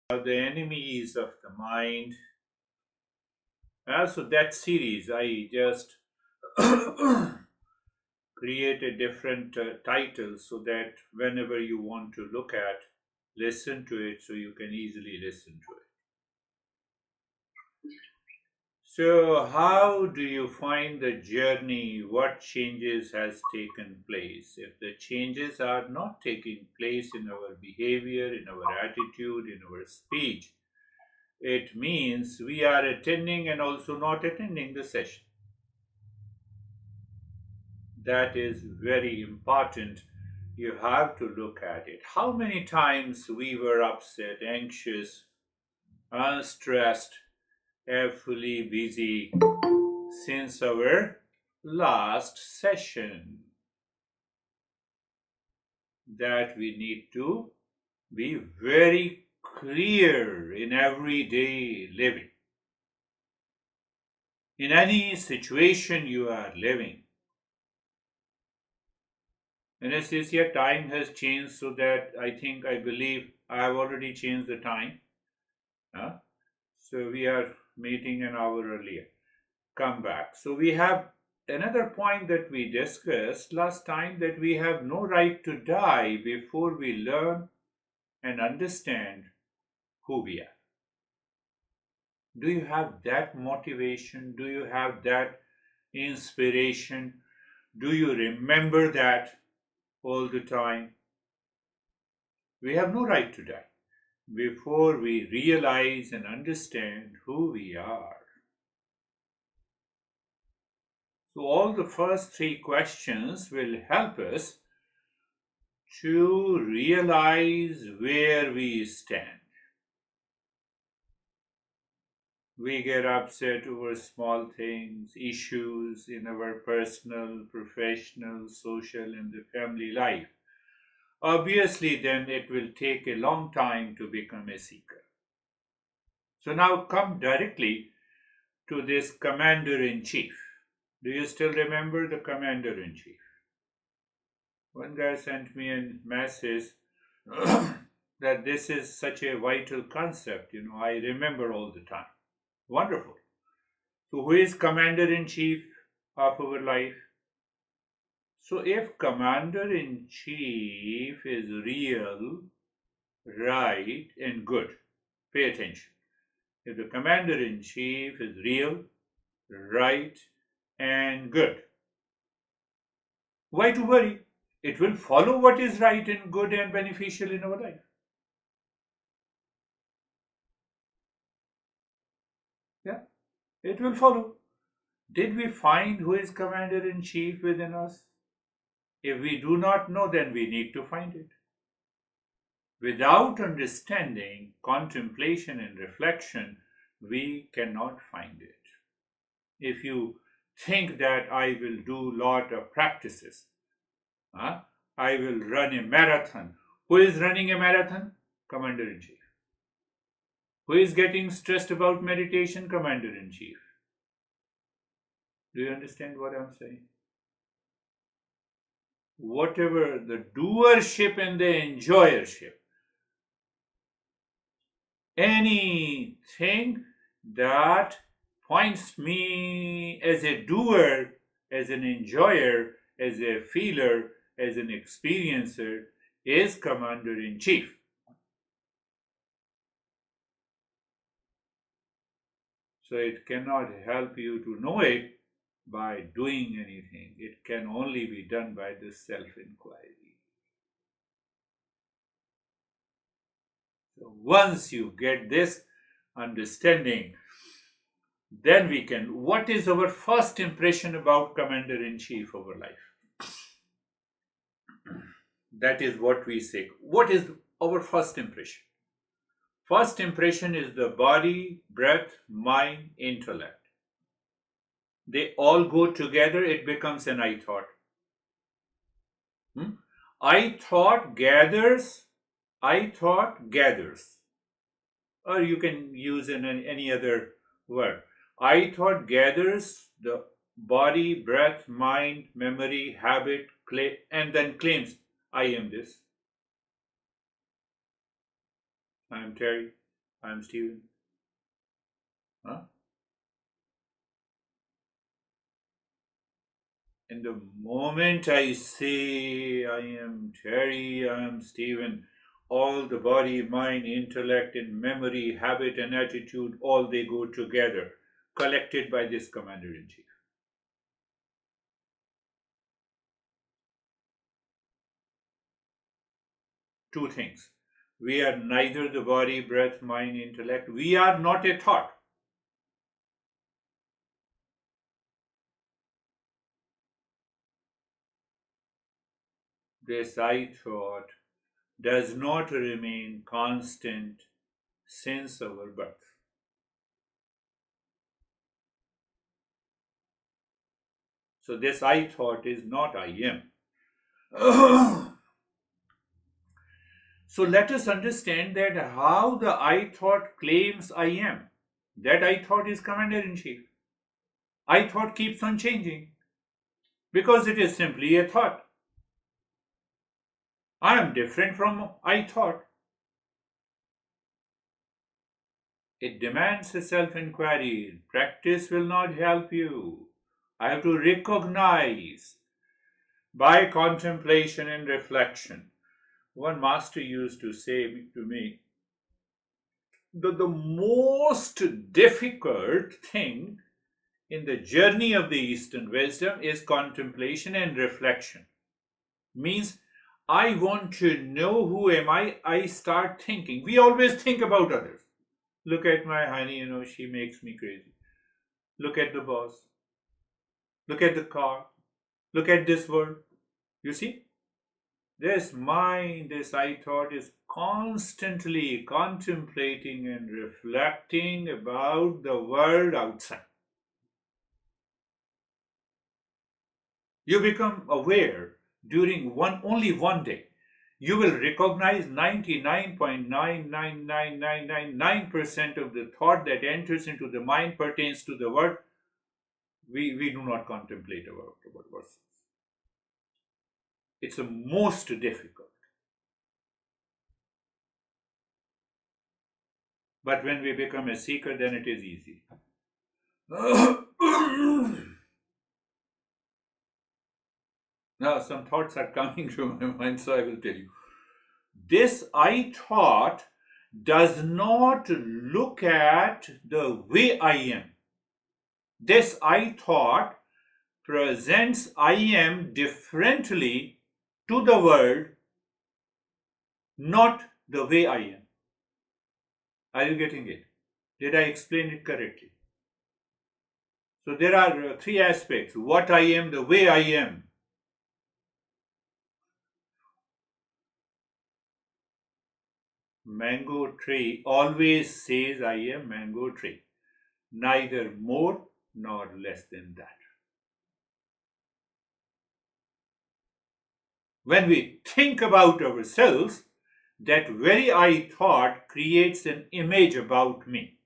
The enemies of the mind. So that series, I just create a different title so that whenever you want to look at, listen to it, so you can easily listen to it. So, how do you find the journey? What changes has taken place? If the changes are not taking place in our behavior, in our attitude, in our speech, it means we are attending and also not attending the session. That is very important. You have to look at it. How many times we were upset, anxious, stressed, fully busy since our last session? That we need to be very clear in everyday living. In any situation you are living, Anesthesia, time has changed so that I believe I have already changed the time. Huh? So we are meeting an hour earlier. Come back. So we have another point that we discussed last time, that we have no right to die before we learn and understand who we are. Do you have that motivation? Do you have that inspiration? Do you remember that all the time? We have no right to die before we realize and understand who we are. So, all the first three questions will help us to realize where we stand. We get upset over small things, issues in our personal, professional, social, and the family life. Obviously, then it will take a long time to become a seeker. So, now come directly to this commander in chief. Do you still remember the commander in chief? One guy sent me a message that this is such a vital concept, I remember all the time. Wonderful. So, who is commander in chief of our life? So, if commander in chief is real, right, and good, pay attention. If the commander in chief is real, right, and good, why to worry? It will follow what is right and good and beneficial in our life. Yeah, it will follow. Did we find who is commander in chief within us? If we do not know, then we need to find it. Without understanding, contemplation, and reflection, we cannot find it. If you think that I will do lot of practices, huh? I will run a marathon. Who is running a marathon? Commander in chief. Who is getting stressed about meditation? Commander in chief. Do you understand what I'm saying? Whatever the doership and the enjoyership, anything that points me as a doer, as an enjoyer, as a feeler, as an experiencer, is commander in chief. So it cannot help you to know it by doing anything. It can only be done by the self-inquiry. So once you get this understanding, then we can. What is our first impression about Commander in Chief of our life? That is what we say. What is our first impression? First impression is the body, breath, mind, intellect. They all go together, it becomes an I thought. Hmm? I thought gathers, or you can use any other word. I thought gathers the body, breath, mind, memory, habit, and then claims, I am this. I am Terry. I'm Stephen. Huh? And the moment I say I am Terry, I am Stephen, all the body, mind, intellect, and memory, habit, and attitude, all they go together, collected by this commander in chief. Two things. We are neither the body, breath, mind, intellect. We are not a thought. This I thought does not remain constant since our birth. So this I thought is not I am. So let us understand that how the I thought claims I am. That I thought is commander in chief. I thought keeps on changing because it is simply a thought. I am different from I thought. It demands a self inquiry. Practice will not help you. I have to recognize by contemplation and reflection. One master used to say to me that the most difficult thing in the journey of the Eastern wisdom is contemplation and reflection. Means I want to know who am I start thinking. We always think about others. Look at my honey, she makes me crazy. Look at the boss. Look at the car. Look at this world. You see? This mind, this I thought is constantly contemplating and reflecting about the world outside. You become aware during only one day. You will recognize 99.99999% of the thought that enters into the mind pertains to the word. We do not contemplate about ourselves. It's the most difficult. But when we become a seeker, then it is easy. Now, some thoughts are coming to my mind, so I will tell you. This I thought does not look at the way I am. This I thought presents I am differently to the world, not the way I am. Are you getting it? Did I explain it correctly? So there are three aspects: what I am, the way I am. Mango tree always says I am mango tree, neither more nor less than that. When we think about ourselves, that very I thought creates an image about me.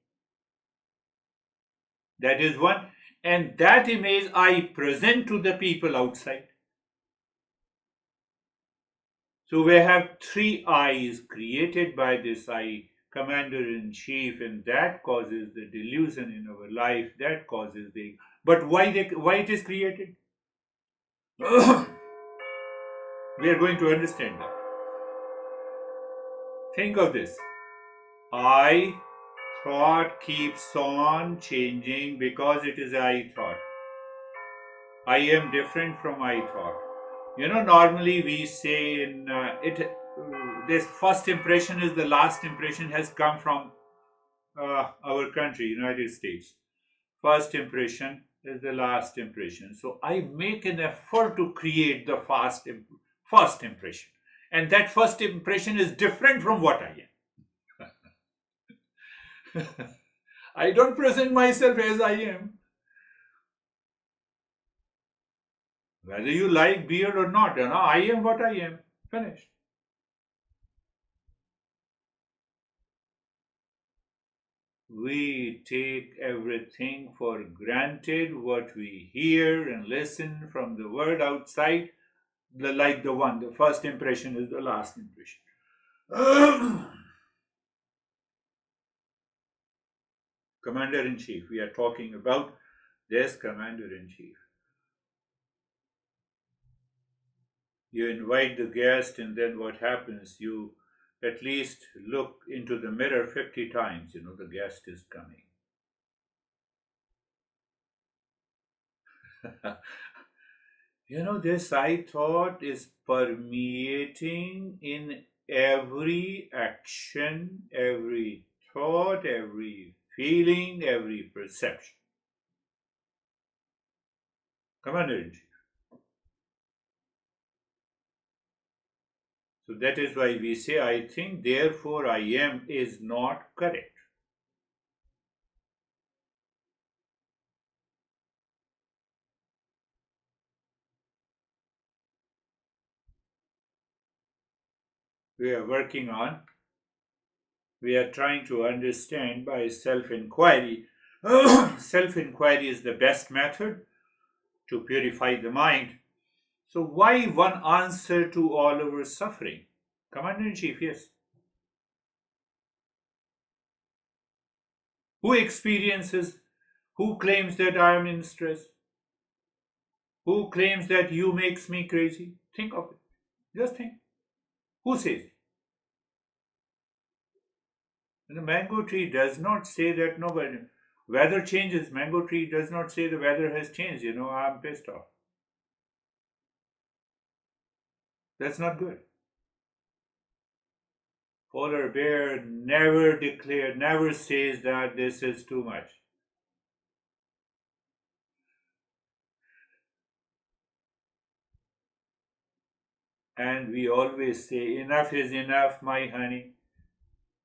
That is one, and that image I present to the people outside. So we have three I's created by this I, commander in chief, and that causes the delusion in our life. That causes the. But why it is created? We are going to understand that. Think of this. I thought keeps on changing because it is I thought. I am different from I thought. Normally we say in this first impression is the last impression has come from our country, United States. First impression is the last impression. So I make an effort to create the first impression. And that first impression is different from what I am. I don't present myself as I am. Whether you like beard or not, I am what I am. Finished. We take everything for granted, what we hear and listen from the world outside, the first impression is the last impression. Commander-in-Chief. We are talking about this Commander-in-Chief. You invite the guest, and then what happens? You at least look into the mirror 50 times. The guest is coming. This I thought is permeating in every action, every thought, every feeling, every perception. Commander-in-Chief. So that is why we say, I think, therefore I am is not correct. We are working on, we are trying to understand by self-inquiry. Self-inquiry is the best method to purify the mind. So why one answer to all our suffering? Commander-in-Chief, yes. Who experiences, who claims that I am in stress? Who claims that you makes me crazy? Think of it. Just think. Who says? And the mango tree does not say that nobody. Weather changes. Mango tree does not say the weather has changed. I'm pissed off. That's not good. Polar bear never says that this is too much. And we always say, enough is enough, my honey.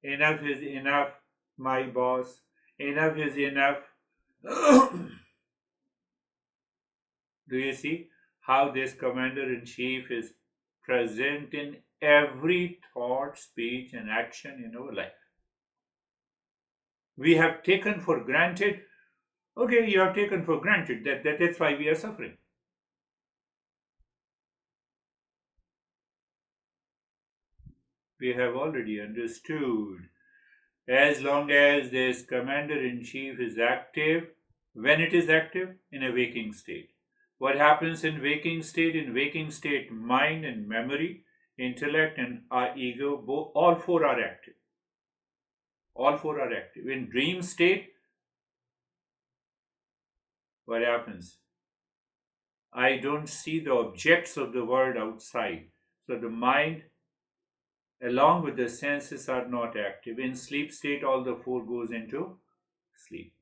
Enough is enough, my boss. Enough is enough. Do you see how this Commander-in-Chief is present in every thought, speech, and action in our life? We have taken for granted, okay, you have taken for granted that's why we are suffering. We have already understood. As long as this Commander-in-Chief is active, when it is active, in a waking state. What happens in waking state? In waking state, mind and memory, intellect and our ego, all four are active. All four are active. In dream state, what happens? I don't see the objects of the world outside. So the mind, along with the senses, are not active. In sleep state, all the four goes into sleep.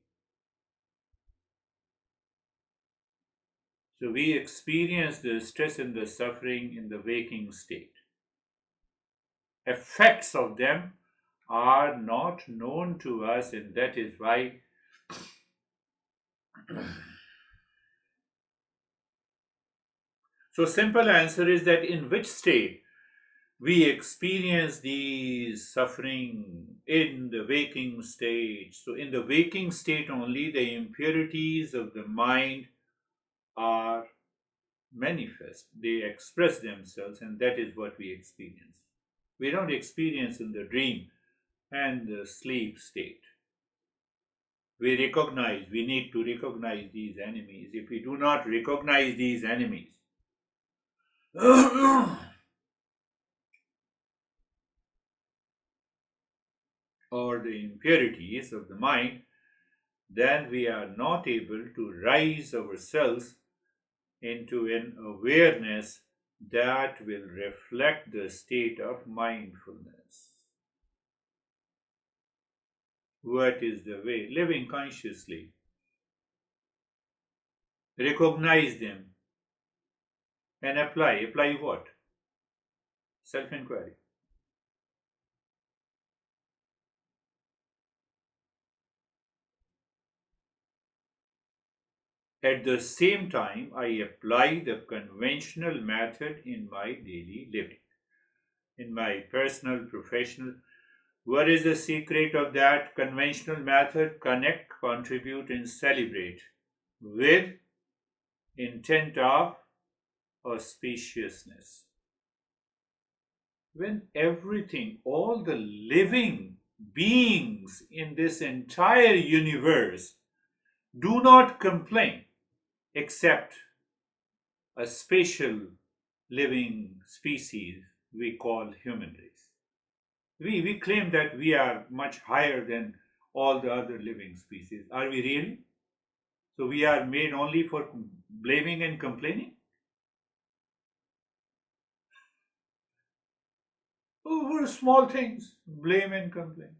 So we experience the stress and the suffering in the waking state. Effects of them are not known to us, and that is why so simple answer is that in which state we experience these suffering in the waking state. So in the waking state only the impurities of the mind are manifest, they express themselves, and that is what we experience. We don't experience in the dream and the sleep state. We need to recognize these enemies. If we do not recognize these enemies, or the impurities of the mind, then we are not able to rise ourselves into an awareness that will reflect the state of mindfulness. What is the way? Living consciously. Recognize them and apply. Apply what? Self inquiry. At the same time, I apply the conventional method in my daily living, in my personal, professional. What is the secret of that conventional method? Connect, contribute, and celebrate with intent of auspiciousness. When everything, all the living beings in this entire universe do not complain except a special living species we call human race. We claim that we are much higher than all the other living species. Are we really? So we are made only for blaming and complaining? Over small things, blame and complain.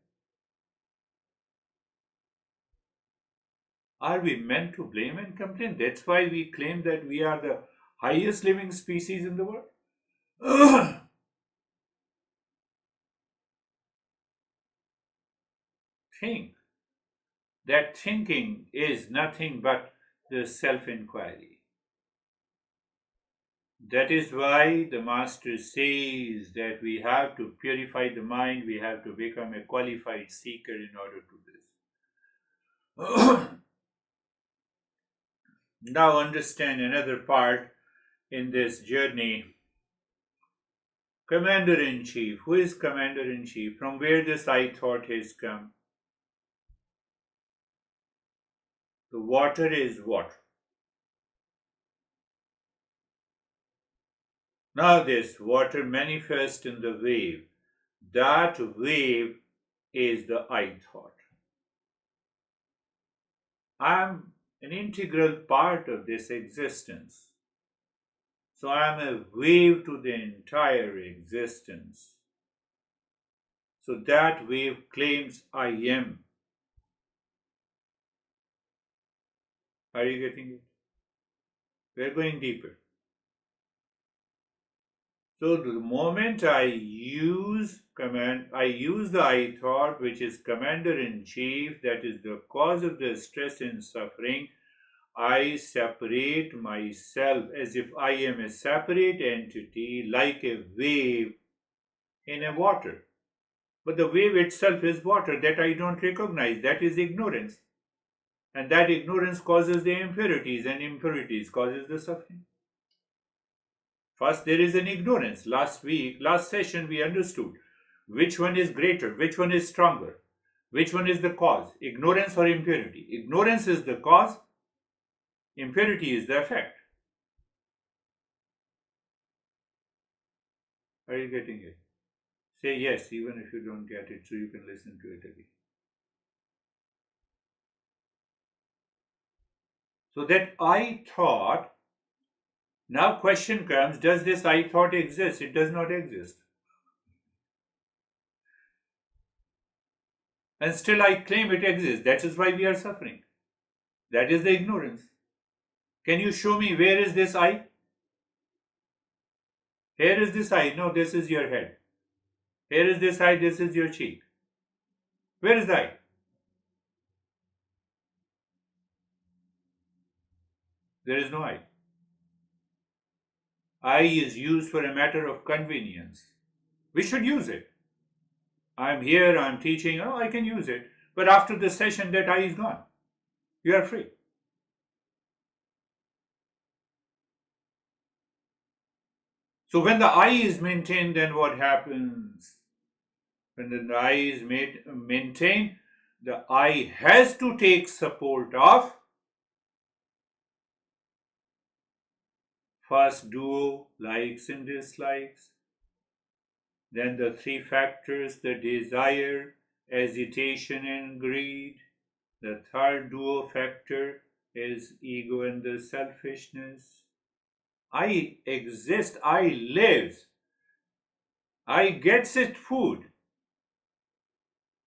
Are we meant to blame and complain? That's why we claim that we are the highest living species in the world. Think that thinking is nothing but the self inquiry. That is why the Master says that we have to purify the mind, we have to become a qualified seeker in order to this. Now, understand another part in this journey. Commander in Chief. Who is Commander in Chief? From where this I thought has come? The water is what? Now, this water manifests in the wave. That wave is the I thought. I am an integral part of this existence. So I am a wave to the entire existence. So that wave claims I am. Are you getting it? We're going deeper. So the moment I use the I thought, which is commander in chief, that is the cause of the stress and suffering, I separate myself as if I am a separate entity, like a wave in a water. But the wave itself is water that I don't recognize. That is ignorance. And that ignorance causes the impurities, and impurities causes the suffering. First, there is an ignorance. Last session, we understood which one is greater, which one is stronger, which one is the cause, ignorance or impurity. Ignorance is the cause, impurity is the effect. Are you getting it? Say yes, even if you don't get it, so you can listen to it again. So that I thought, now question comes, does this I thought exist? It does not exist. And still I claim it exists. That is why we are suffering. That is the ignorance. Can you show me where is this I? Here is this I. No, this is your head. Here is this I. This is your cheek. Where is the I? There is no I. I is used for a matter of convenience. We should use it. I'm here, I'm teaching, oh, I can use it. But after the session, that I is gone. You are free. So when the I is maintained, then what happens? When the I is maintained, the I has to take support of first duo, likes and dislikes, then the three factors, the desire, agitation and greed. The third duo factor is ego and the selfishness. I exist, I live, I gets its food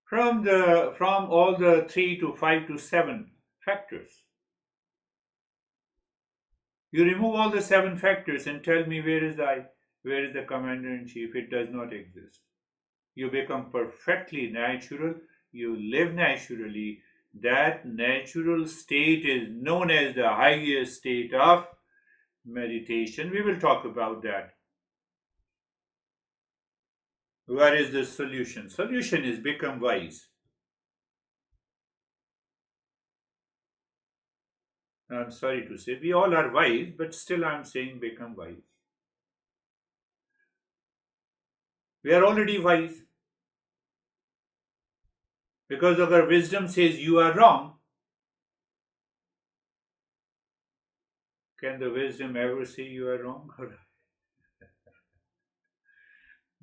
from all the 3 to 5 to 7 factors. You remove all the 7 factors and tell me where is I, where is the commander in chief? It does not exist. You become perfectly natural, you live naturally. That natural state is known as the highest state of meditation. We will talk about that. Where is the solution? Solution is become wise. I'm sorry to say, we all are wise, but still I'm saying become wise. We are already wise. Because our wisdom says you are wrong, can the wisdom ever say you are wrong?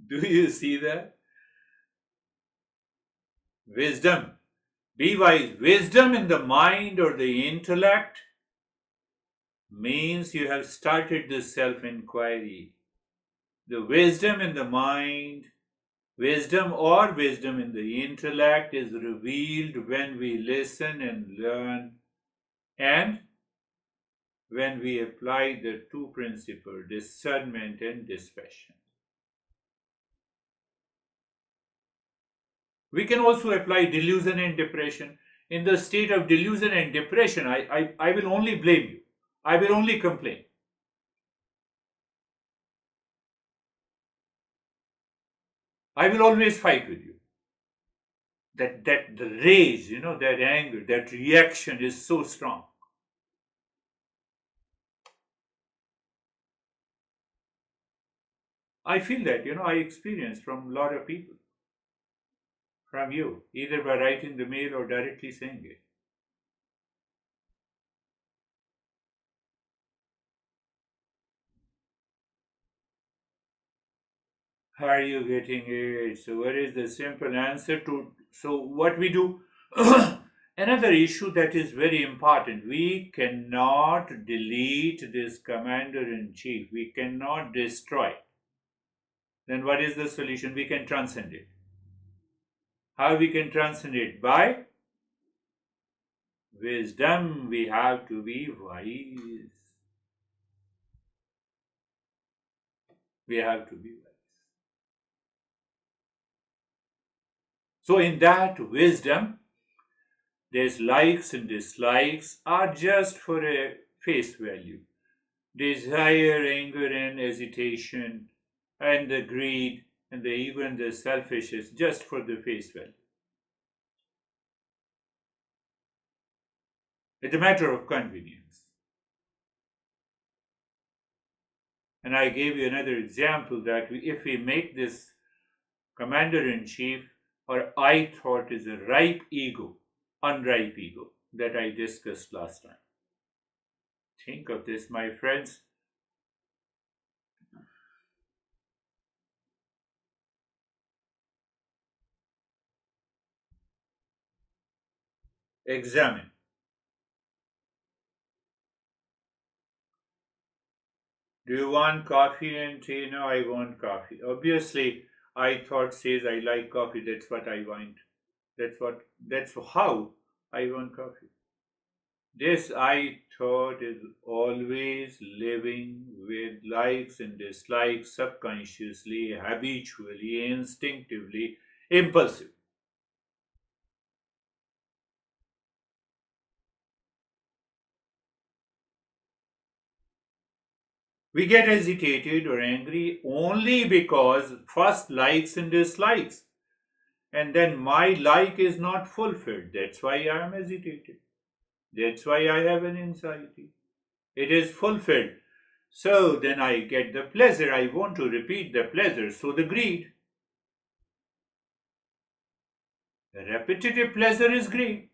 Do you see that? Wisdom. Be wise. Wisdom in the mind or the intellect means you have started the self inquiry. The wisdom in the mind, wisdom or wisdom in the intellect is revealed when we listen and learn and when we apply the two principles, discernment and dispassion. We can also apply delusion and depression. In the state of delusion and depression, I will only blame you. I will only complain. I will always fight with you. That the rage, that anger, that reaction is so strong. I feel that, I experience from a lot of people, from you, either by writing the mail or directly saying it. How are you getting it? So, what is the simple answer to? So, what we do? Another issue that is very important, we cannot delete this commander in chief, we cannot destroy. Then, what is the solution? We can transcend it. How we can transcend it? By wisdom. We have to be wise. We have to be wise. So, in that wisdom, these likes and dislikes are just for a face value. Desire, anger, and hesitation, and the greed, and even the selfishness, just for the face value. It's a matter of convenience. And I gave you another example that if we make this commander in chief, or I thought is a ripe ego, unripe ego, that I discussed last time. Think of this, my friends. Examine. Do you want coffee and tea? No, I want coffee. Obviously, I thought says I like coffee. That's what I want. That's how I want coffee. This I thought is always living with likes and dislikes subconsciously, habitually, instinctively, impulsive. We get agitated or angry only because first likes and dislikes, and then my like is not fulfilled. That's why I am agitated. That's why I have an anxiety. It is fulfilled. So then I get the pleasure. I want to repeat the pleasure. So the greed. Repetitive pleasure is greed.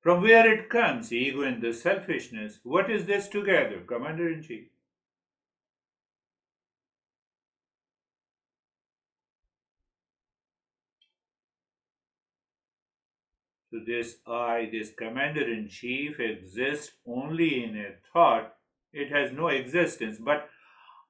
From where it comes, ego and the selfishness. What is this together, Commander in Chief? So this I, this Commander in Chief, exists only in a thought. It has no existence. But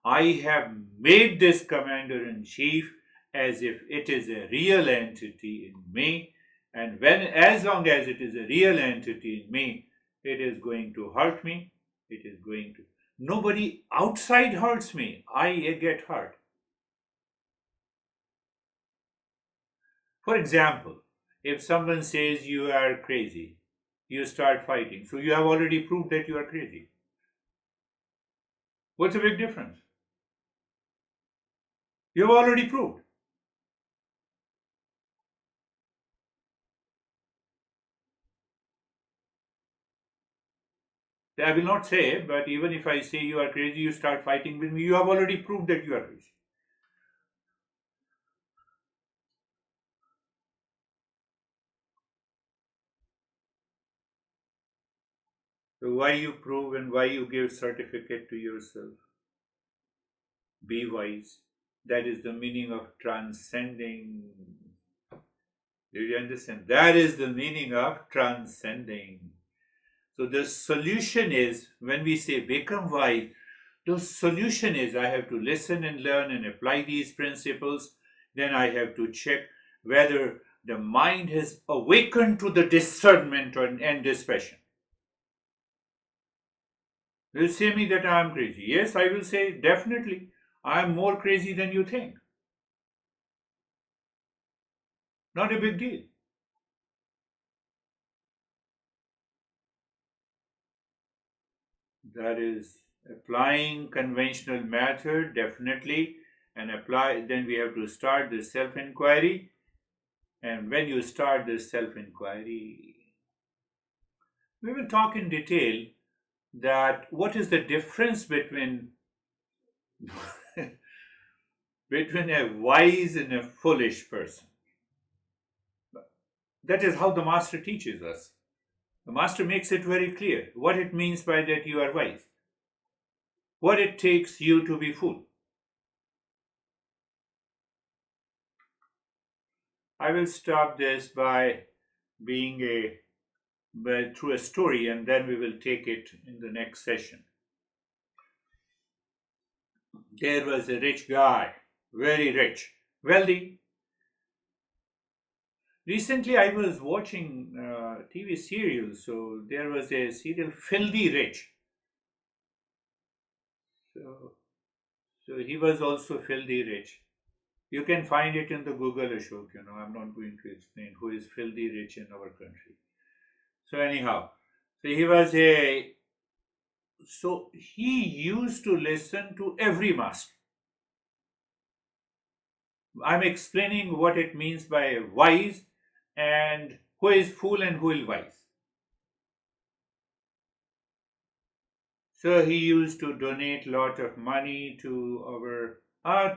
I have made this Commander in Chief as if it is a real entity in me, and as long as it is a real entity in me, it is going to hurt me. It is going to. Nobody outside hurts me. I get hurt. For example, if someone says you are crazy, you start fighting. So you have already proved that you are crazy. What's the big difference? You have already proved. I will not say, but even if I say you are crazy, you start fighting with me, you have already proved that you are crazy. So why you prove and why you give certificate to yourself? Be wise. That is the meaning of transcending. Do you understand? That is the meaning of transcending. So the solution is, when we say become wise, the solution is I have to listen and learn and apply these principles. Then I have to check whether the mind has awakened to the discernment and dispassion. You say me that I am crazy. Yes, I will say definitely I am more crazy than you think. Not a big deal. That is applying conventional method definitely, and apply. Then we have to start the self inquiry. And when you start the self inquiry, we will talk in detail that what is the difference between between a wise and a foolish person. That is how the master teaches us. The master makes it very clear what it means by that you are wise, what it takes you to be fool. I will stop this by being a through a story, and then we will take it in the next session. There was a rich guy, very rich, wealthy. Recently, I was watching TV serials, so there was a serial, Filthy Rich. So, so he was also filthy rich. You can find it in the Google, Ashok. I'm not going to explain who is filthy rich in our country. So anyhow, so he was a so he used to listen to every master. I'm explaining what it means by wise and who is fool and who is wise. So he used to donate lot of money to our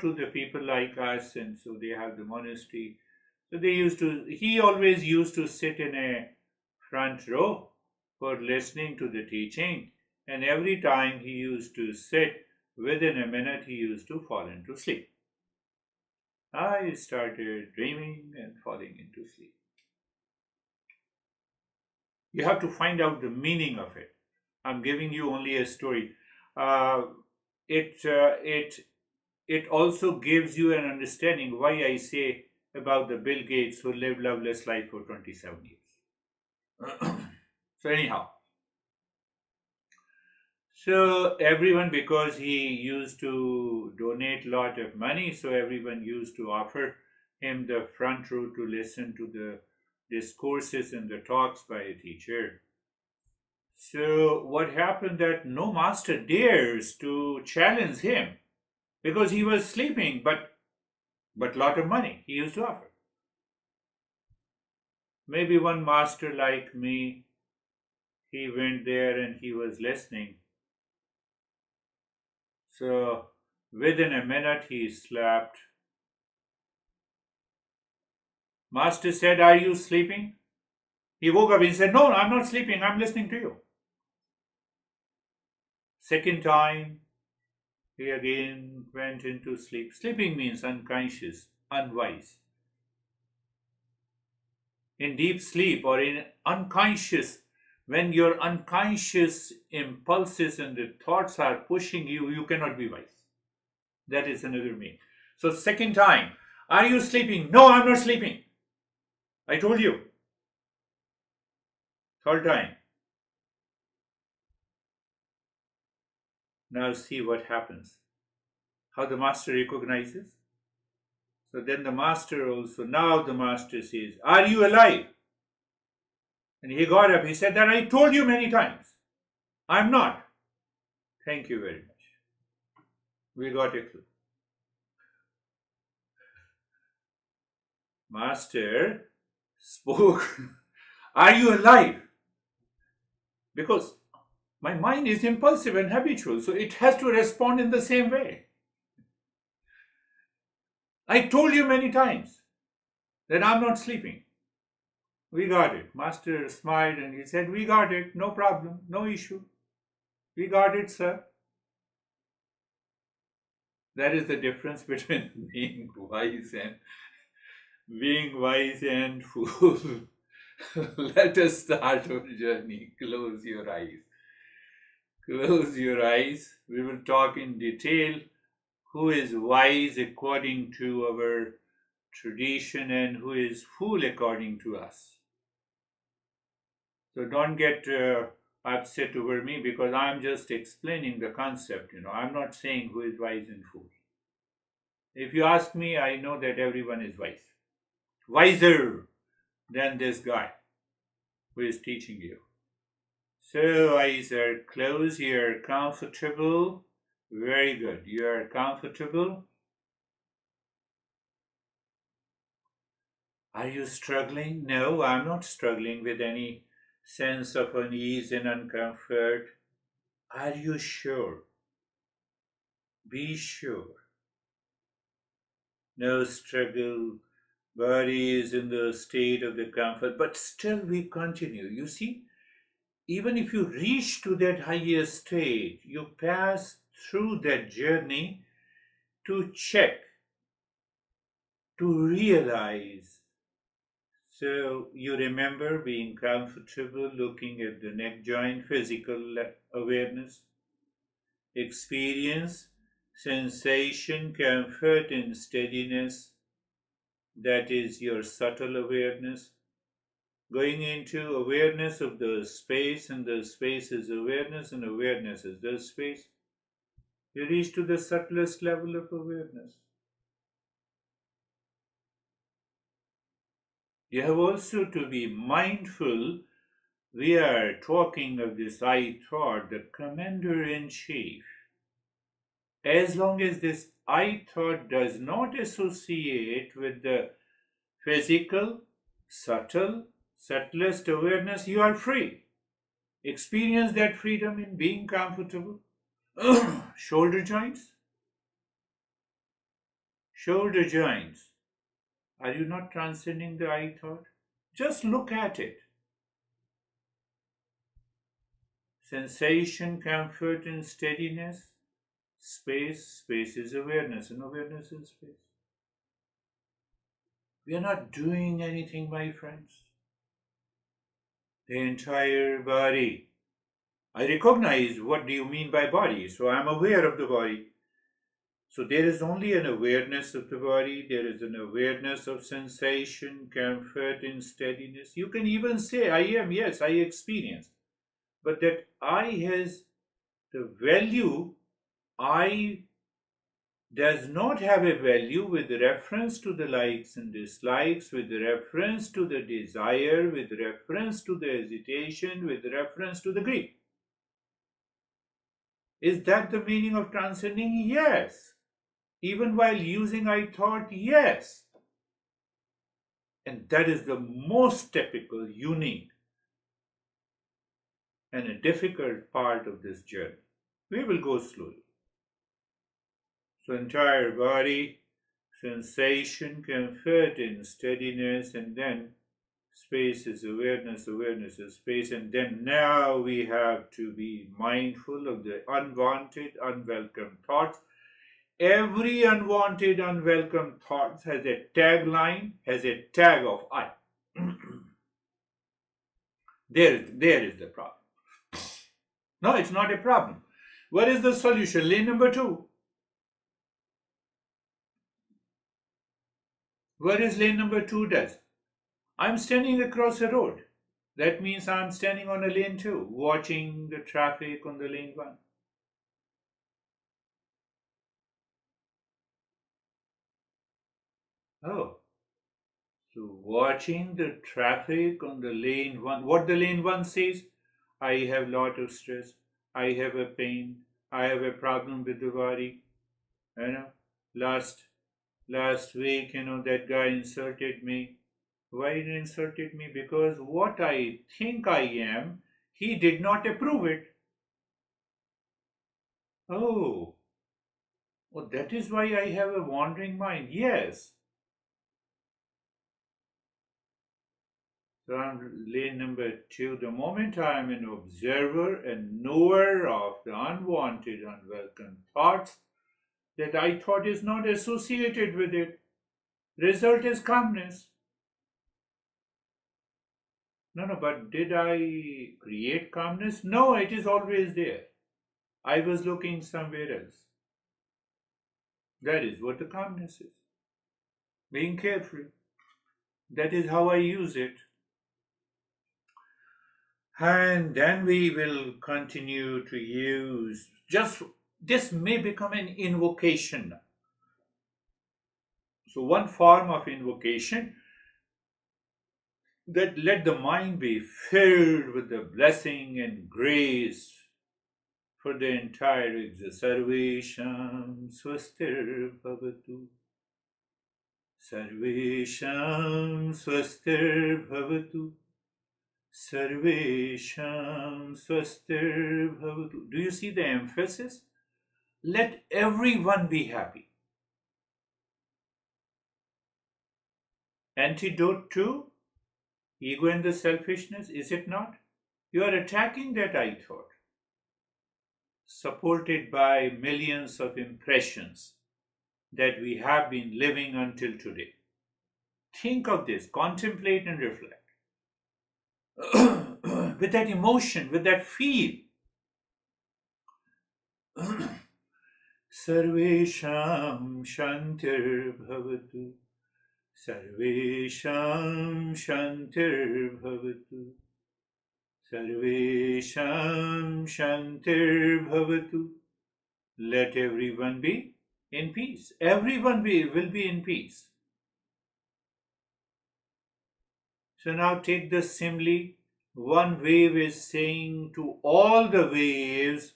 to the people like us, and so they have the monastery. So he always used to sit in a front row for listening to the teaching, and every time he used to sit, within a minute he used to fall into sleep. I started dreaming and falling into sleep. You have to find out the meaning of it. I'm giving you only a story. Uh, it it also gives you an understanding why I say about the Bill Gates who lived loveless life for 27 years. So anyhow, so everyone, because he used to donate lot of money, so everyone used to offer him the front row to listen to the discourses and the talks by a teacher. So what happened that no master dares to challenge him because he was sleeping, but lot of money he used to offer. Maybe one master like me, he went there and he was listening. So within a minute he slept. Master said, "Are you sleeping?" He woke up and said, "No, I'm not sleeping. I'm listening to you." Second time, he again went into sleep. Sleeping means unconscious, unwise. In deep sleep or in unconscious, when your unconscious impulses and the thoughts are pushing you, you cannot be wise. That is another meaning. So, second time, are you sleeping? No, I'm not sleeping. I told you. Third time. Now see what happens. How the master recognizes. So then the master also, now the master says, "Are you alive?" And he got up. He said, "That I told you many times. I'm not." Thank you very much. We got a clue. Master spoke. Are you alive? Because My mind is impulsive and habitual, so it has to respond in the same way. I told you many times that I'm not sleeping. We got it. Master smiled and he said, "We got it. No problem. No issue. We got it, sir." That is the difference between being wise and fool. Let us start our journey. Close your eyes. Close your eyes. We will talk in detail who is wise according to our tradition and who is fool according to us. So don't get upset over me because I'm just explaining the concept. I'm not saying who is wise and fool. If you ask me, I know that everyone is wise. Wiser than this guy who is teaching you. So eyes are closed, you're comfortable. Very good. You are comfortable. Are you struggling? No, I'm not struggling with any sense of unease and uncomfort. Are you sure? Be sure. No struggle. Body is in the state of the comfort, but still we continue. You see, even if you reach to that higher state, you pass through that journey to check, to realize. So you remember being comfortable, looking at the neck joint, physical awareness, experience, sensation, comfort, and steadiness. That is your subtle awareness. Going into awareness of the space, and the space is awareness, and awareness is the space. You reach to the subtlest level of awareness. You have also to be mindful. We are talking of this I thought, the commander in chief. As long as this I thought does not associate with the physical, subtlest awareness, you are free. Experience that freedom in being comfortable. Shoulder joints. Shoulder joints. Are you not transcending the I thought? Just look at it. Sensation, comfort, and steadiness. Space is awareness, and awareness is space. We are not doing anything, my friends. The entire body. I recognize what do you mean by body, so I am aware of the body. So there is only an awareness of the body, there is an awareness of sensation, comfort, and steadiness. You can even say, I am, yes, I experience. But that I has the value, I does not have a value with reference to the likes and dislikes, with reference to the desire, with reference to the hesitation, with reference to the grief. Is that the meaning of transcending? Yes. Even while using I thought, yes. And that is the most typical, unique, and a difficult part of this journey. We will go slowly. So, entire body, sensation, comfort, and steadiness, and then space is awareness, awareness is space, and then now we have to be mindful of the unwanted, unwelcome thoughts. Every unwanted, unwelcome thought has a tagline, has a tag of I. there is the problem. No, it's not a problem. What is the solution? Lane number 2. What is lane number 2 does? I'm standing across a road. That means I'm standing on a lane 2, watching the traffic on the lane 1. Oh, so watching the traffic on the lane 1. What the lane 1 says? I have lot of stress. I have a pain. I have a problem with the body. You know, last week, that guy insulted me. Why he insulted me? Because what I think I am, he did not approve it. Oh, oh, that is why I have a wandering mind. Yes. So I'm lane number two. The moment I am an observer and knower of the unwanted, unwelcome thoughts, that I thought is not associated with it. Result is calmness. No, no, but did I create calmness? No, it is always there. I was looking somewhere else. That is what the calmness is. Being carefree. That is how I use it. And then we will continue to use just this may become an invocation. So, one form of invocation that let the mind be filled with the blessing and grace for the entire existence. Sarvesham swastir bhavatu. Sarvesham swastir bhavatu. Sarvesham swastir bhavatu. Do you see the emphasis? Let everyone be happy. Antidote to ego and the selfishness, is it not? You are attacking that I thought, supported by millions of impressions that we have been living until today. Think of this, contemplate and reflect. With that emotion, with that feel. Sarvesham Shantir Bhavatu. Sarvesham Shantir Bhavatu. Sarvesham Shantir Bhavatu. Let everyone be in peace. Will be in peace. So now take the simile. One wave is saying to all the waves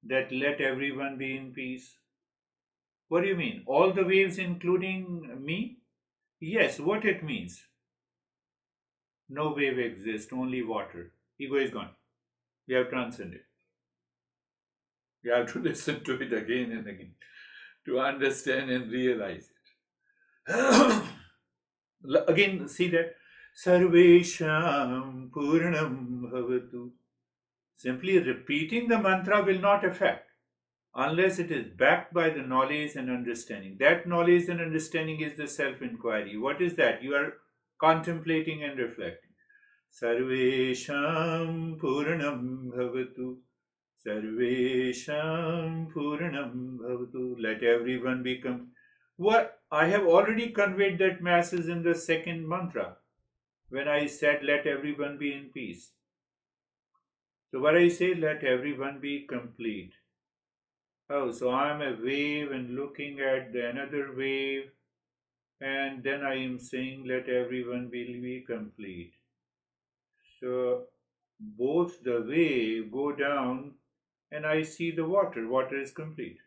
that let everyone be in peace. What do you mean? All the waves including me? Yes, what it means. No wave exists, only water. Ego is gone. You have transcended. You have to listen to it again and again to understand and realize it. Again, see that. Sarvesham Purnam Bhavatu. Simply repeating the mantra will not affect unless it is backed by the knowledge and understanding. That knowledge and understanding is the self inquiry. What is that? You are contemplating and reflecting. Sarvesham Purnam Bhavatu. Sarvesham Purnam Bhavatu. Let everyone become. What? I have already conveyed that message in the second mantra when I said, let everyone be in peace. So, what I say, let everyone be complete. Oh, so I am a wave and looking at the another wave, and then I am saying, let everyone be complete. So, both the wave go down, and I see the water. Water is complete.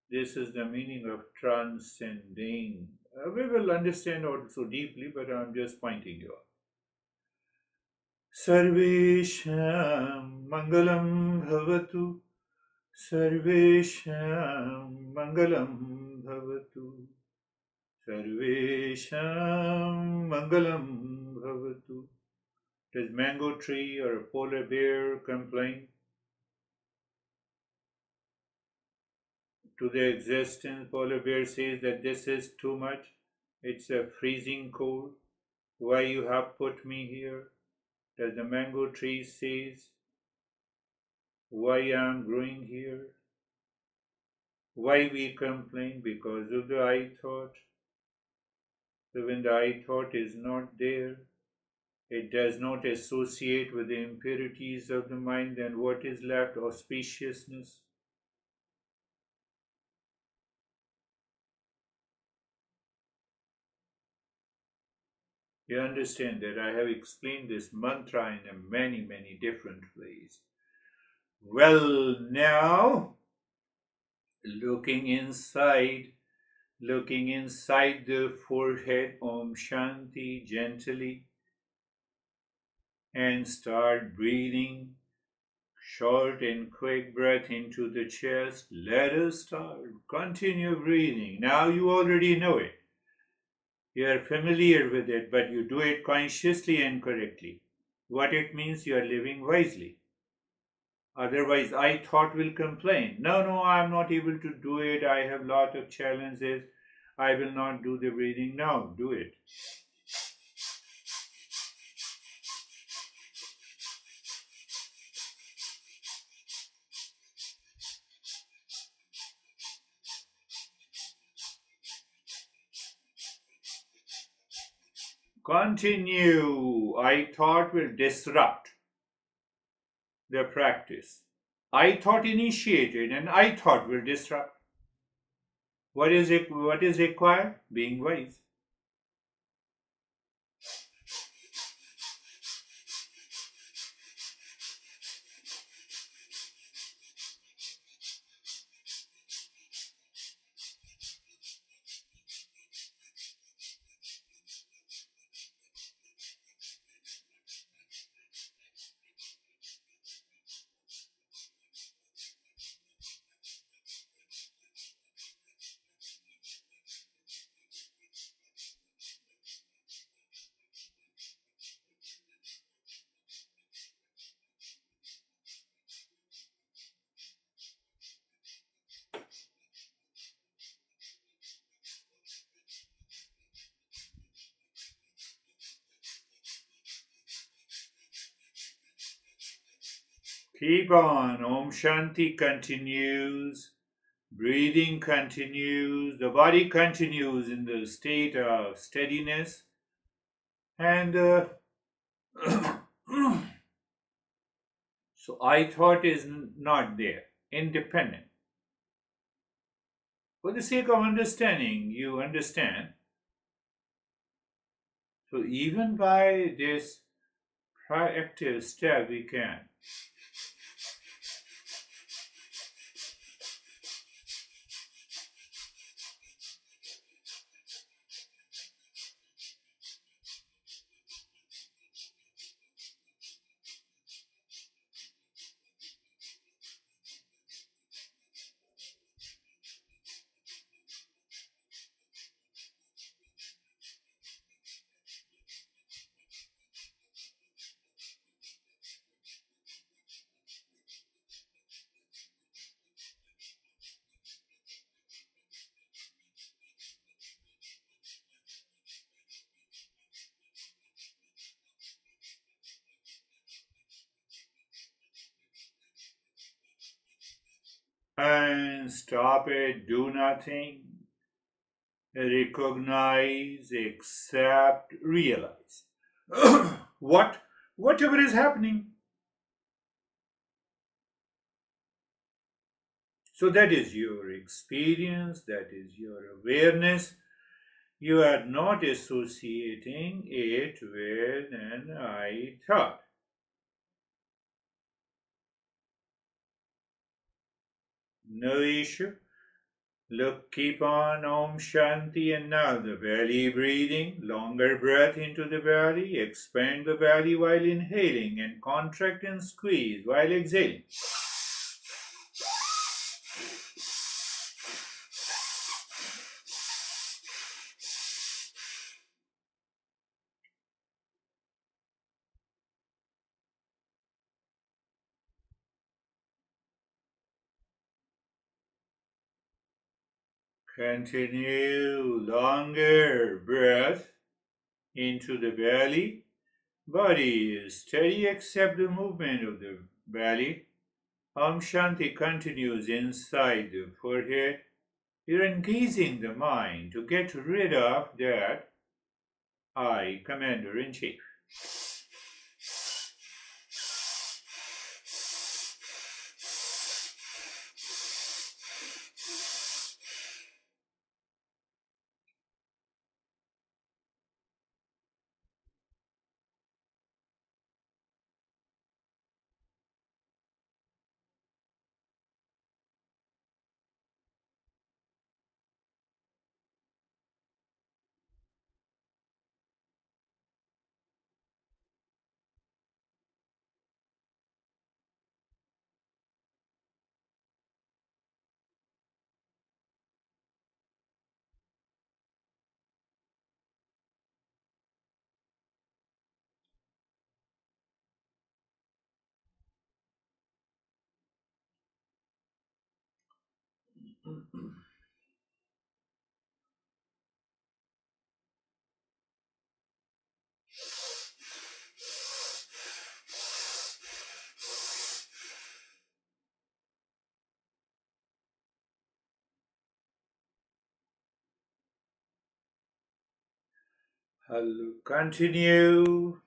This is the meaning of transcending. We will understand also deeply, but I'm just pointing you out. Sarvesham Mangalam Bhavatu. Sarvesham Mangalam Bhavatu. Sarvesham Mangalam Bhavatu. Does mango tree or a polar bear complain to their existence? Polar bear says that this is too much. It's a freezing cold. Why you have put me here? Does the mango tree says why I am growing here? Why we complain? Because of the I thought. So when the I thought is not there, it does not associate with the impurities of the mind, then what is left? Auspiciousness. You understand that I have explained this mantra in a many different ways. Well, now looking inside the forehead, Om Shanti, gently, and start breathing Short and quick breath into the chest. Let us start. Continue breathing. Now you already know it. You are familiar with it, but you do it consciously and correctly. What it means, you are living wisely. Otherwise, I thought will complain. No, no, I'm not able to do it. I have lot of challenges. I will not do the breathing. No, do it. Continue. I thought will disrupt the practice. I thought initiated and I thought will disrupt. What is it? What is required? Being wise. Keep on. Om Shanti continues. Breathing continues. The body continues in the state of steadiness. And so I thought is not there. Independent. For the sake of understanding, you understand. So even by this proactive step, we can. And stop it, do nothing, recognize, accept, realize. what? Whatever is happening. So that is your experience, that is your awareness. You are not associating it with an I thought. No issue. Look, keep on Om Shanti, and now the belly breathing. Longer breath into the belly. Expand the belly while inhaling and contract and squeeze while exhaling. Continue longer breath into the belly. Body is steady except the movement of the belly. Om Shanti continues inside the forehead. You're engaging the mind to get rid of that I, Commander in Chief. Hello, continue.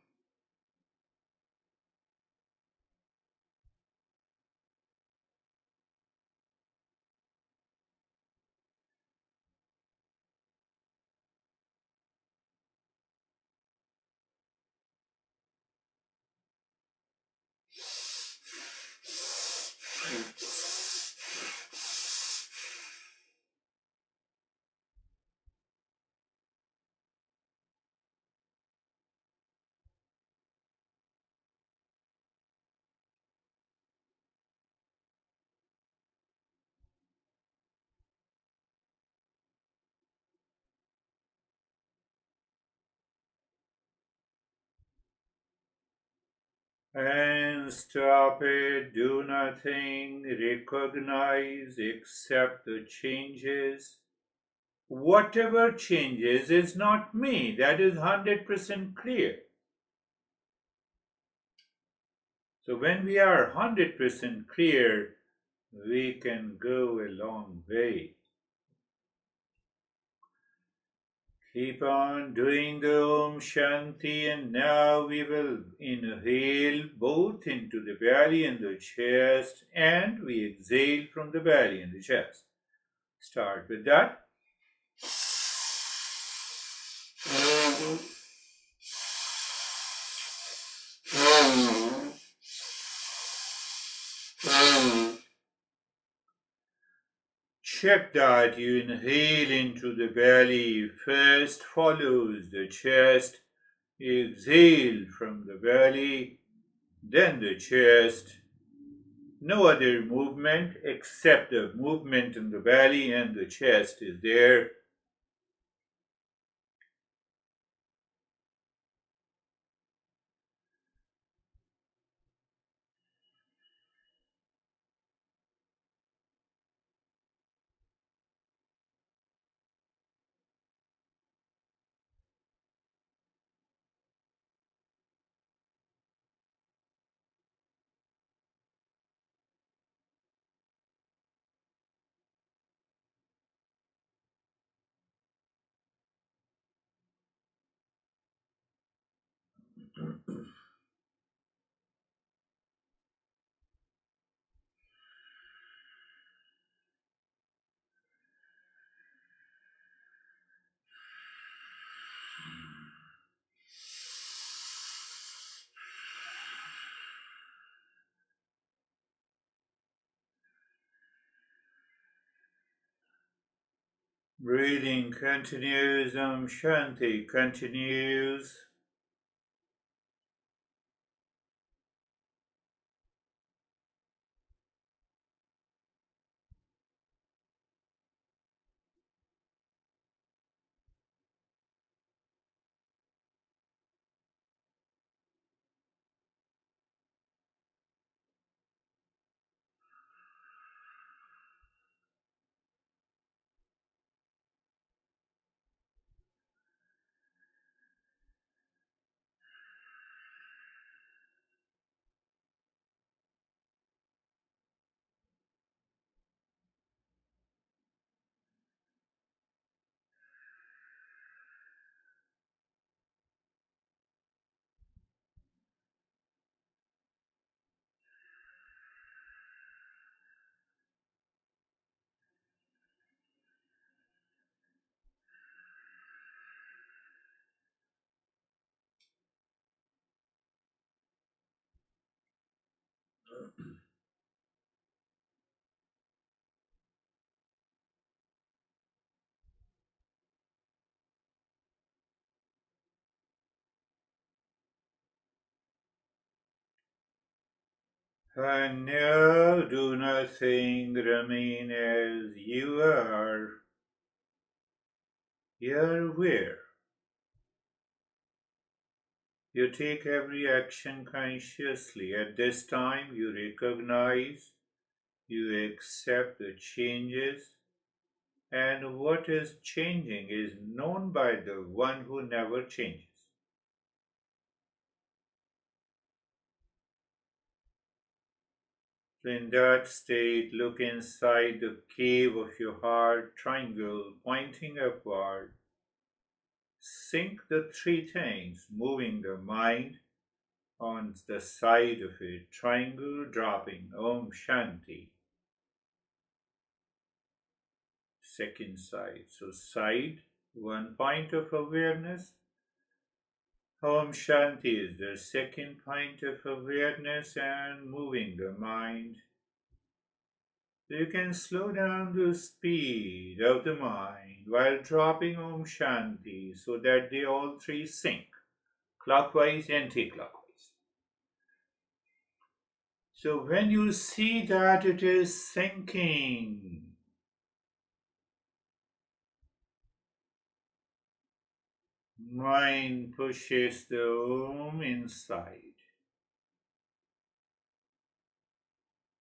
And stop it, do nothing, recognize, accept the changes. Whatever changes is not me, that is 100% clear. So when we are 100% clear, we can go a long way. Keep on doing the Om Shanti, and now we will inhale both into the belly and the chest, and we exhale from the belly and the chest. Start with that. Check that you inhale into the belly first, follows the chest, exhale from the belly, then the chest. No other movement except the movement in the belly and the chest is there. Breathing continues, Om Shanti continues. And now do nothing, remain as you are. You're aware. You take every action consciously. At this time, you recognize, you accept the changes, and what is changing is known by the one who never changes. So, in that state, look inside the cave of your heart, triangle pointing upward. Sync the three things, moving the mind on the side of it, triangle dropping Om Shanti. Second side. So, side, one point of awareness. Om Shanti is the second point of awareness and moving the mind. So you can slow down the speed of the mind while dropping Om Shanti so that they all three sync, clockwise, anti-clockwise. So when you see that it is sinking, mind pushes the Om inside,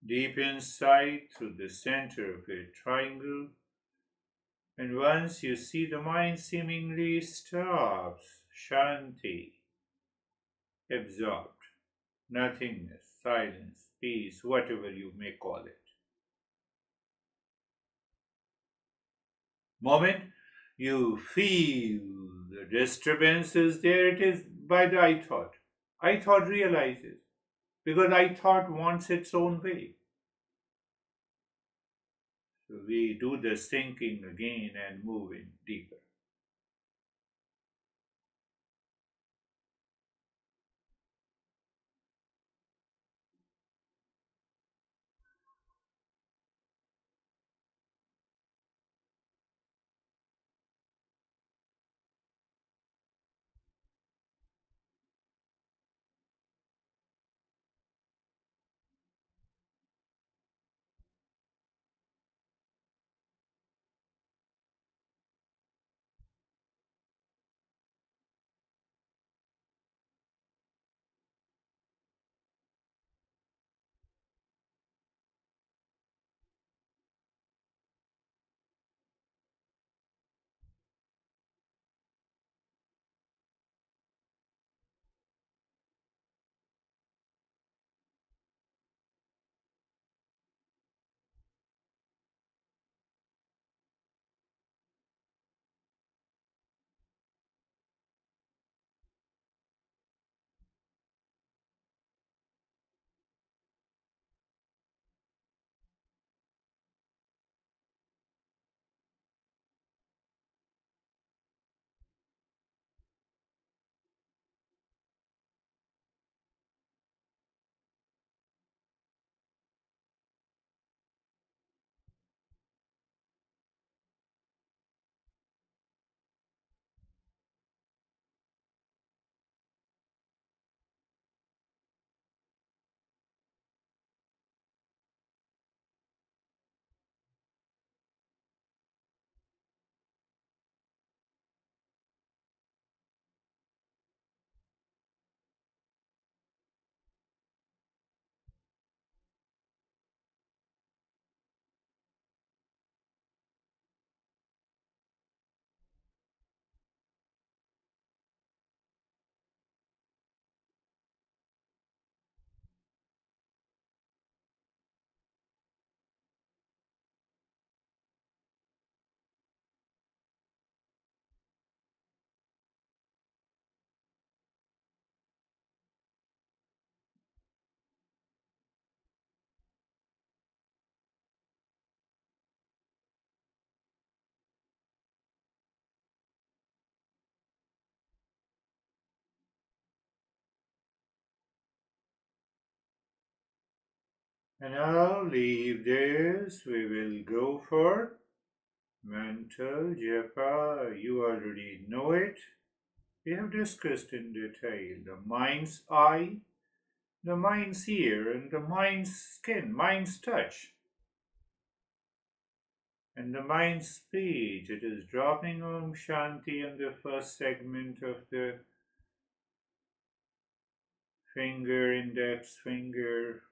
deep inside through the center of a triangle. And once you see the mind seemingly stops, Shanti, absorbed, nothingness, silence, peace, whatever you may call it. Moment you feel the disturbances, there it is by the I thought. I thought realizes because I thought wants its own way. So we do the thinking again and move in deeper. And now leave this, we will go for mental japa. You already know it. We have discussed in detail the mind's eye, the mind's ear, and the mind's skin, mind's touch, and the mind's speech. It is dropping Om Shanti in the first segment of the finger, index finger,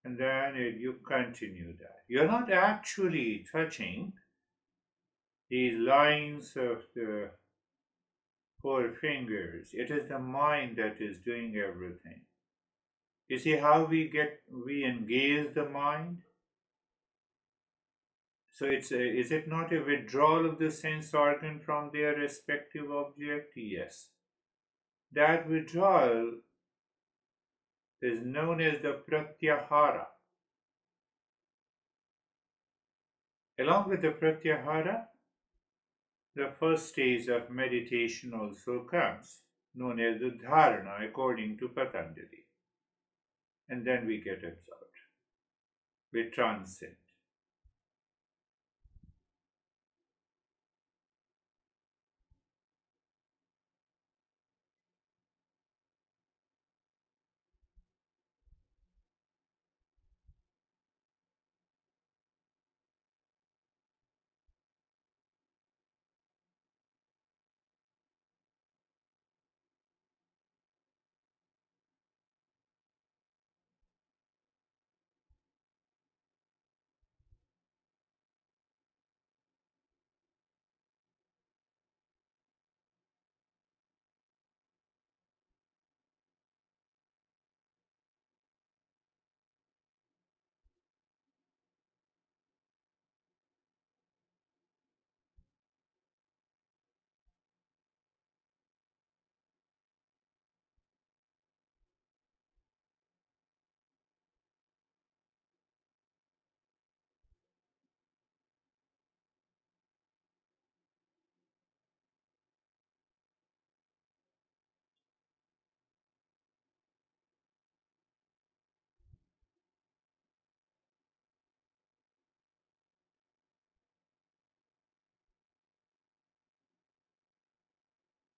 and then you continue that. You're not actually touching, these lines of the four fingers. It is the mind that is doing everything. You see how we engage the mind? So is it not a withdrawal of the sense organ from their respective object? Yes. That withdrawal is known as the pratyahara. Along with the pratyahara, the first stage of meditation also comes, known as the dharana according to Patanjali. And then we get absorbed. We transcend.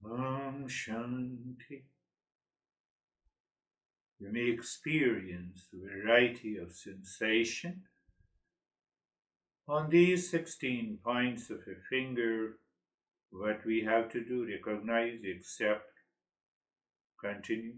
Om Shanti. You may experience a variety of sensation on these 16 points of a finger. What we have to do, recognize, accept, continue.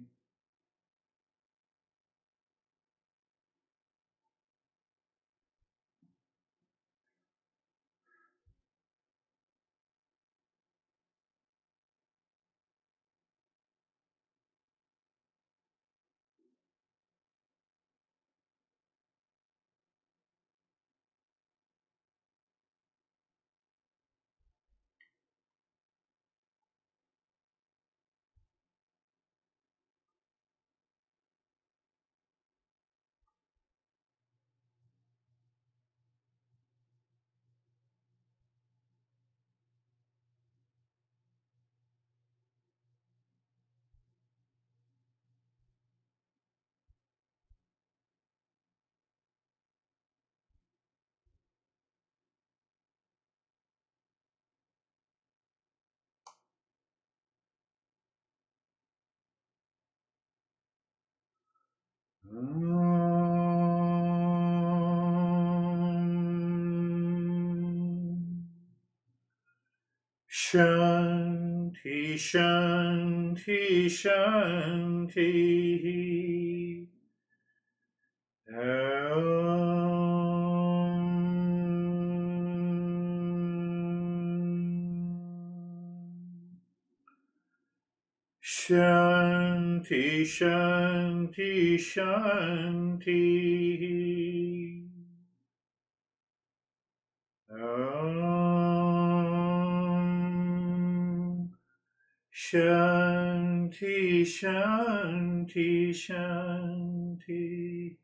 Shanti, Shanti, Shanti. Shanti, Shanti, Shanti. Om Shanti, Shanti, Shanti.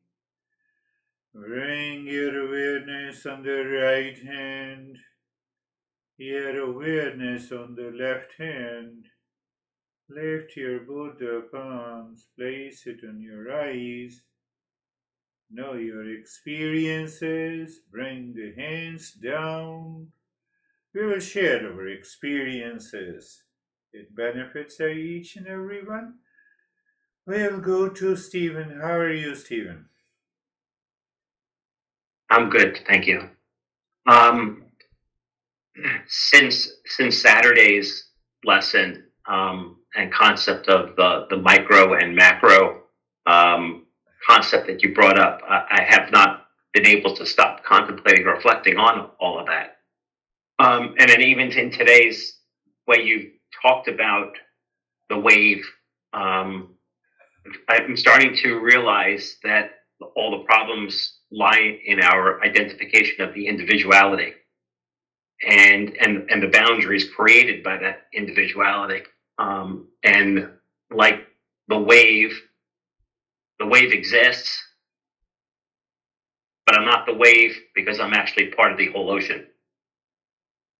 Bring your awareness on the right hand, your awareness on the left hand. Lift your Buddha palms, place it on your eyes. Know your experiences, bring the hands down. We will share our experiences. It benefits each and every one. We'll go to Stephen. How are you, Stephen? I'm good, thank you. Since Saturday's lesson and concept of the micro and macro concept that you brought up, I have not been able to stop contemplating or reflecting on all of that. And then even in today's way you talked about the wave, I'm starting to realize that all the problems lie in our identification of the individuality and the boundaries created by that individuality. And like the wave exists, but I'm not the wave because I'm actually part of the whole ocean.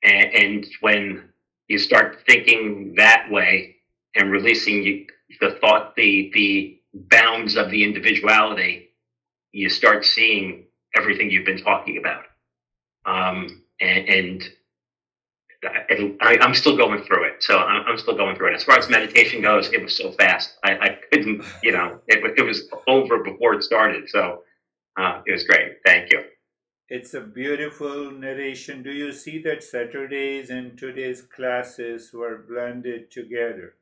And when you start thinking that way and releasing the thought, the bounds of the individuality, you start seeing everything you've been talking about. And I'm still going through it. So I'm still going through it. As far as meditation goes, it was so fast. I couldn't, it was over before it started. So it was great. Thank you. It's a beautiful narration. Do you see that Saturdays and today's classes were blended together?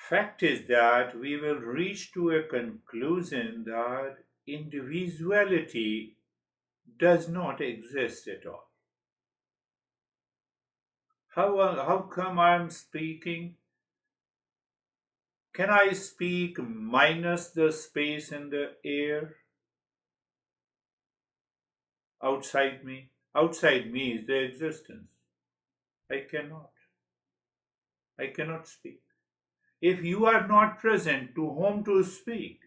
Fact is that we will reach to a conclusion that individuality does not exist at all. How come I'm speaking? Can I speak minus the space and the air outside me? Outside me is the existence. I cannot. I cannot speak. If you are not present, to whom to speak?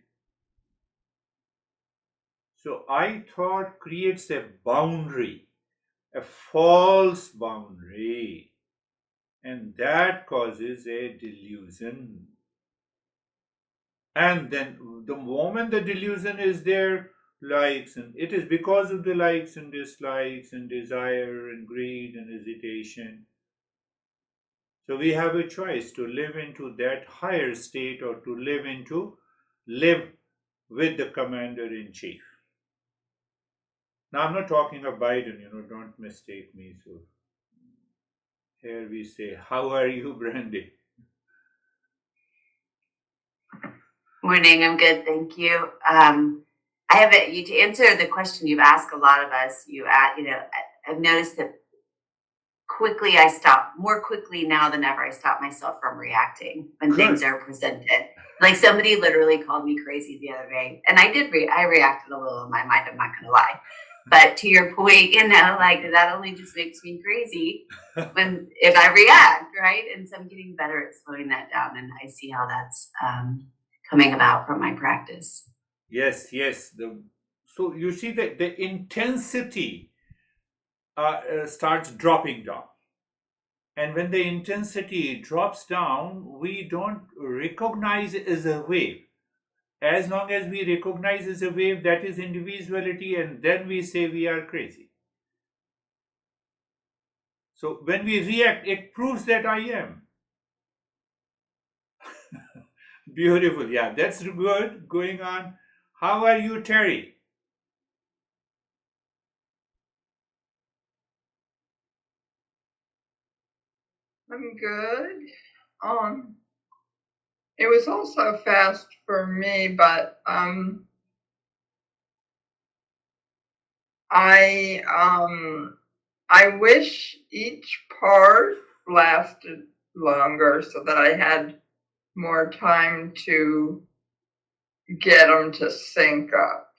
So I thought creates a boundary, a false boundary, and that causes a delusion. And then the moment the delusion is there, likes, and it is because of the likes and dislikes and desire and greed and hesitation. So we have a choice to live into that higher state or to live with the commander in chief. Now I'm not talking of Biden, don't mistake me. So here we say, how are you, Brandy? Morning, I'm good, thank you. I have you to answer the question you've asked a lot of us. I've noticed that more quickly now than ever. I stop myself from reacting when things are presented. Like somebody literally called me crazy the other day, and I reacted a little in my mind. I'm not going to lie, but to your point, like that only just makes me crazy if I react, right? And so I'm getting better at slowing that down, and I see how that's coming about from my practice. Yes. So you see that the intensity starts dropping down. And when the intensity drops down, we don't recognize it as a wave. As long as we recognize as a wave, that is individuality, and then we say we are crazy. So when we react, it proves that I am. Beautiful. Yeah, that's good. Going on. How are you, Terry? I'm good. It was also fast for me, but I wish each part lasted longer so that I had more time to get them to sync up.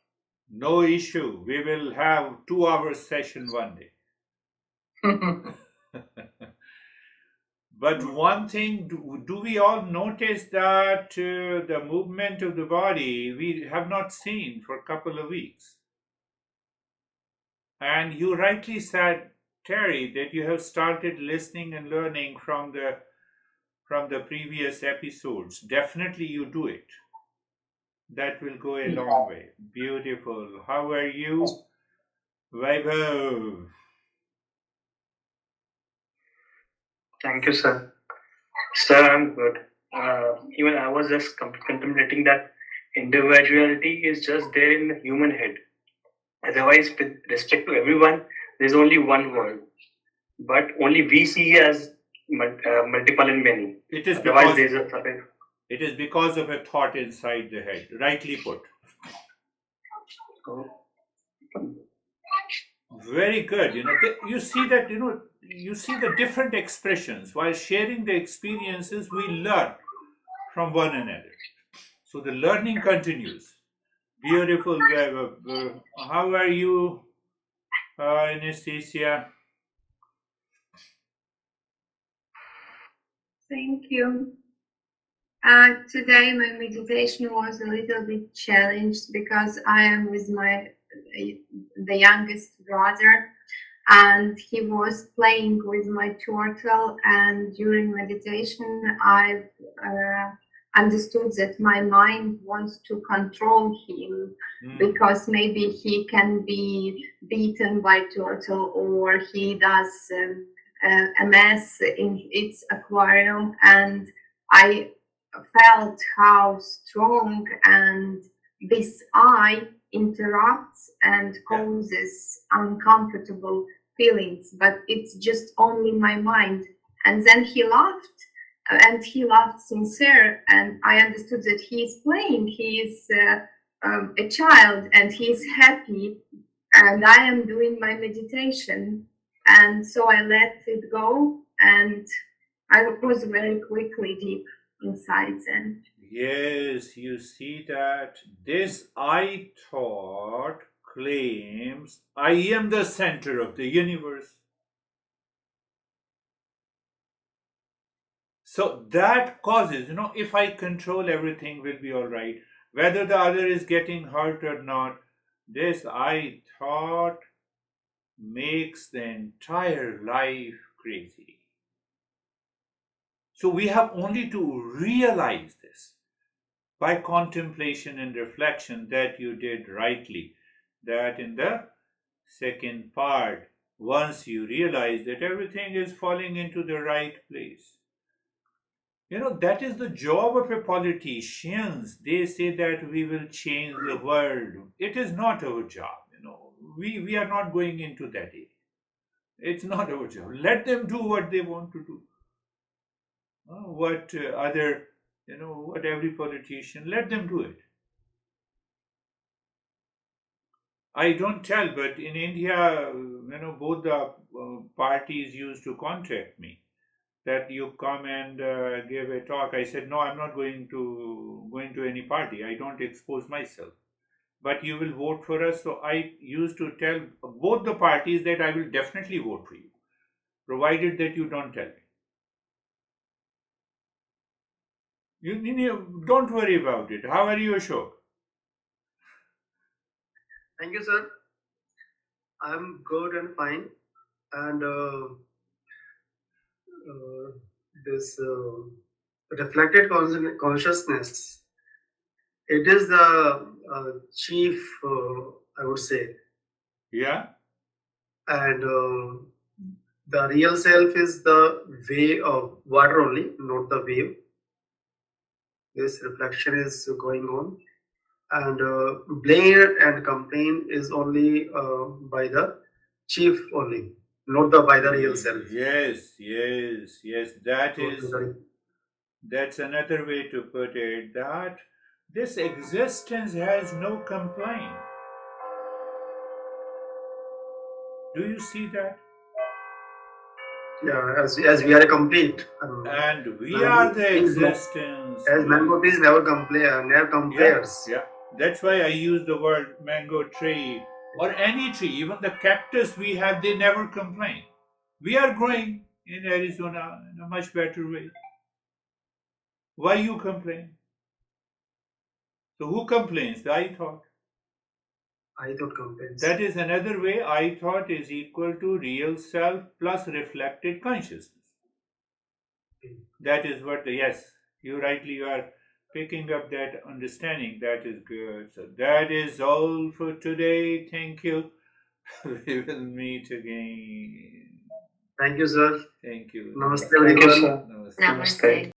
No issue. We will have 2 hour session one day. But one thing, do we all notice that the movement of the body we have not seen for a couple of weeks? And you rightly said, Terry, that you have started listening and learning from the previous episodes. Definitely you do it. That will go a long way. Beautiful. How are you, Vaibhav? Thank you, sir. Sir, I'm good. Even I was just contemplating that individuality is just there in the human head. Otherwise, with respect to everyone, there's only one world. But only we see as multiple and many. It is Otherwise, because there's a it is because of a thought inside the head. Rightly put. Very good. You see that, you see the different expressions. While sharing the experiences, we learn from one another. So the learning continues. Beautiful. How are you, Anastasia? Thank you. Today my meditation was a little bit challenged because I am with the youngest brother, and he was playing with my turtle. And during meditation, I've understood that my mind wants to control him because maybe he can be beaten by turtle, or he does a mess in its aquarium, and I felt how strong and this I interrupts and causes uncomfortable feelings, but it's just only my mind. And then he laughed, and he laughed sincere, and I understood that he is playing, he is a child, and he is happy, and I am doing my meditation. And so I let it go, and I was very quickly deep inside Zen. Yes, you see that this I thought claims I am the center of the universe. So that causes, if I control everything will be all right. Whether the other is getting hurt or not, this I thought makes the entire life crazy. So we have only to realize this by contemplation and reflection that you did rightly. That in the second part, once you realize that everything is falling into the right place. That is the job of a politician. They say that we will change the world. It is not our job. We are not going into that area. It's not our job. Let them do what they want to do. What every politician, let them do it. I don't tell, but in India, both the parties used to contact me that you come and give a talk. I said, no, I'm not going to any party. I don't expose myself. But you will vote for us. So I used to tell both the parties that I will definitely vote for you, provided that you don't tell me. Don't worry about it. How are you, Ashok? Thank you, sir. I'm good and fine. And this reflected consciousness, it is the chief, I would say. Yeah. And the real self is the way of water only, not the wave. This reflection is going on. And blame and complain is only by the chief only, not by the real self. Yes. That's another way to put it. That this existence has no complaint. Do you see that? Yeah, as we are complete. And we are the existence. As mango trees never complain, never compares. Yeah. That's why I use the word mango tree or any tree, even the cactus we have, they never complain. We are growing in Arizona in a much better way. Why you complain? So who complains? The I thought. I thought complains. That is another way. I thought is equal to real self plus reflected consciousness. That is what yes, you are picking up that understanding. That is good. So that is all for today. Thank you. We will meet again. Thank you, sir. Thank you. Namaste, Thank you, everyone. sir. Namaste. Namaste.